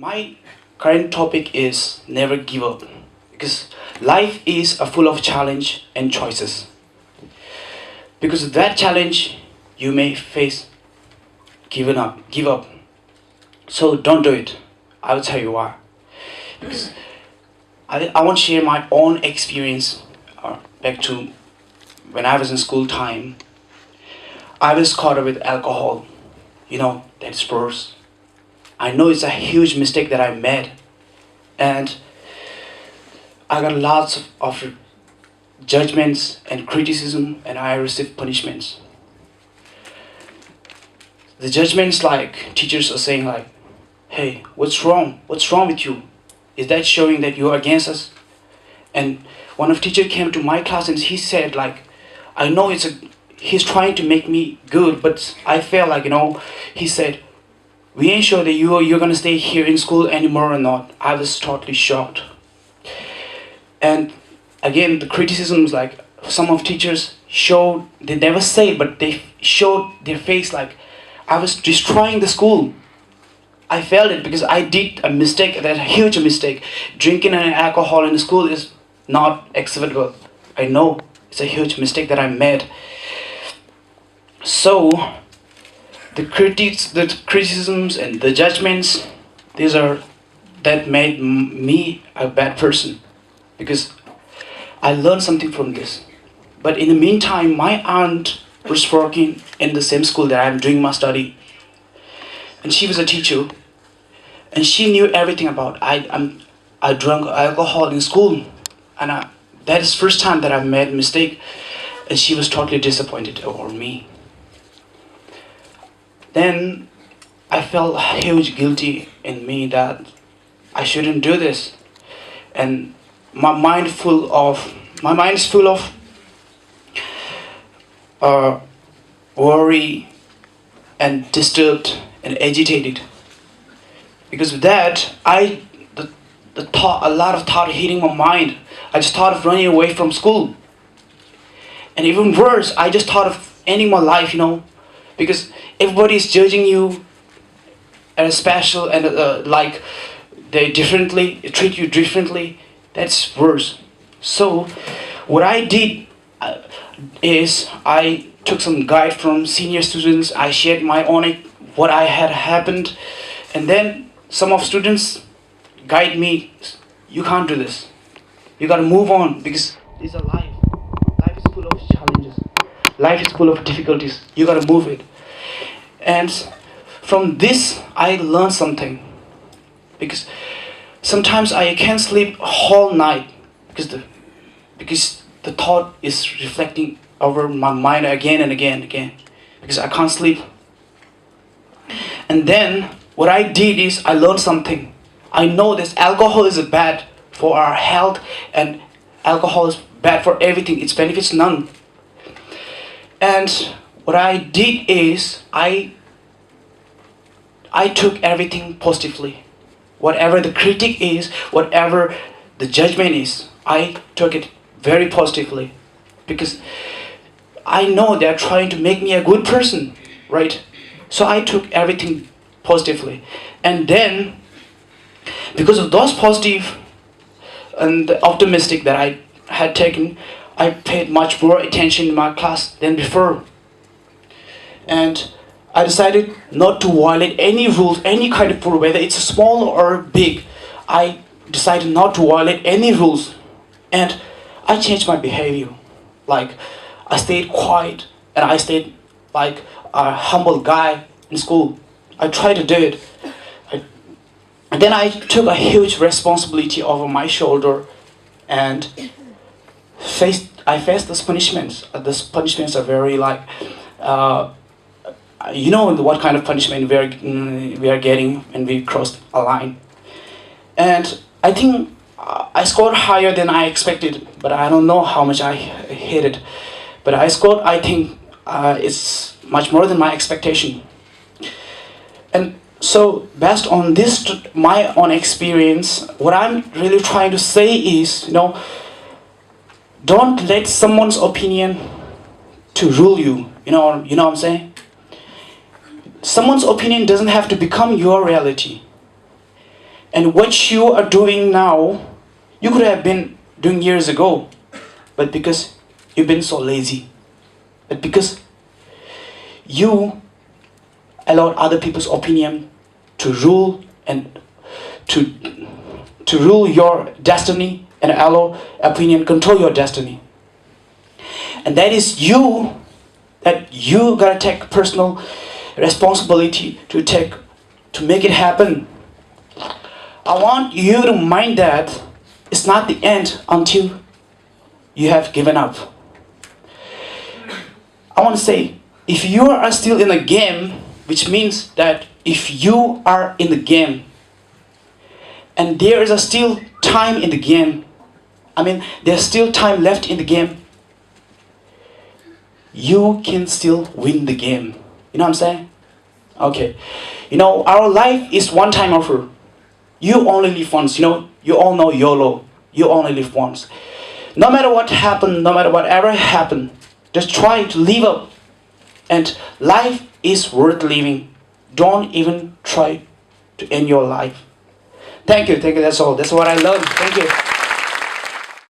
My current topic is never give up because life is full of challenge and choices. Because of that challenge, you may face give up. So don't do it. I will tell you why. Because I want to share my own experience back to when I was in school time. I was caught up with alcohol. That's worse. I know it's a huge mistake that I made, and I got lots of judgments and criticism, and I received punishments. The judgments, like teachers are saying like, hey, what's wrong? What's wrong with you? Is that showing that you're against us? And one of teacher came to my class and he said like, I know he's trying to make me good, but I felt like, he said, we ain't sure that you're gonna stay here in school anymore or not. I was totally shocked. And again, the criticisms, like some of teachers showed, they never say, but they showed their face like I was destroying the school. I felt it because I did a mistake, that huge mistake. Drinking and alcohol in the school is not acceptable. I know it's a huge mistake that I made. So the criticisms and the judgments, that made me a bad person, because I learned something from this. But in the meantime, my aunt was working in the same school that I'm doing my study, and she was a teacher, and she knew everything about I drank alcohol in school, and that is first time that I made a mistake, and she was totally disappointed over me. Then I felt huge guilty in me that I shouldn't do this, and my mind is full of worry and disturbed and agitated. Because of that, a lot of thought hitting my mind. I just thought of running away from school, and even worse, I just thought of ending my life. Because everybody is judging you as special, and like they treat you differently. That's worse. So what I did is I took some guide from senior students. I shared my own what I had happened, and then some of students guide me. You can't do this. You gotta move on, because this is a life. Life is full of challenges. Life is full of difficulties. You gotta move it. And from this, I learned something. Because sometimes I can't sleep whole night because the thought is reflecting over my mind again and again and again. Because I can't sleep. And then what I did is I learned something. I know this alcohol is bad for our health, and alcohol is bad for everything. Its benefits none. And what I did is I took everything positively. Whatever the critic is, whatever the judgment is, I took it very positively. Because I know they're trying to make me a good person, right? So I took everything positively. And then, because of those positive and the optimistic that I had taken, I paid much more attention in my class than before. And I decided not to violate any rules, any kind of rule, whether it's small or big. I decided not to violate any rules. And I changed my behavior. Like, I stayed quiet, and I stayed like a humble guy in school. I tried to do it. And then I took a huge responsibility over my shoulder, and I faced those punishments. Those punishments are very like, what kind of punishment we are getting when we crossed a line. And I think I scored higher than I expected, but I don't know how much I hit it. But I scored, I think, it's much more than my expectation. And so, based on this, my own experience, what I'm really trying to say is, don't let someone's opinion to rule you. You know what I'm saying? Someone's opinion doesn't have to become your reality. And what you are doing now, you could have been doing years ago. But because you've been so lazy, but because you allowed other people's opinion to rule and to rule your destiny, and allow opinion control your destiny. And that is you, that you gotta take personal responsibility to make it happen. I want you to mind that it's not the end until you have given up. I want to say, if you are still in the game, which means that if you are in the game and there is still time in the game, there's still time left in the game, you can still win the game. You know what I'm saying? Okay. Our life is one time offer. You only live once. You all know YOLO. You only live once. No matter what happened, no matter whatever happened, just try to live up. And life is worth living. Don't even try to end your life. Thank you. That's all. That's what I love. Thank you.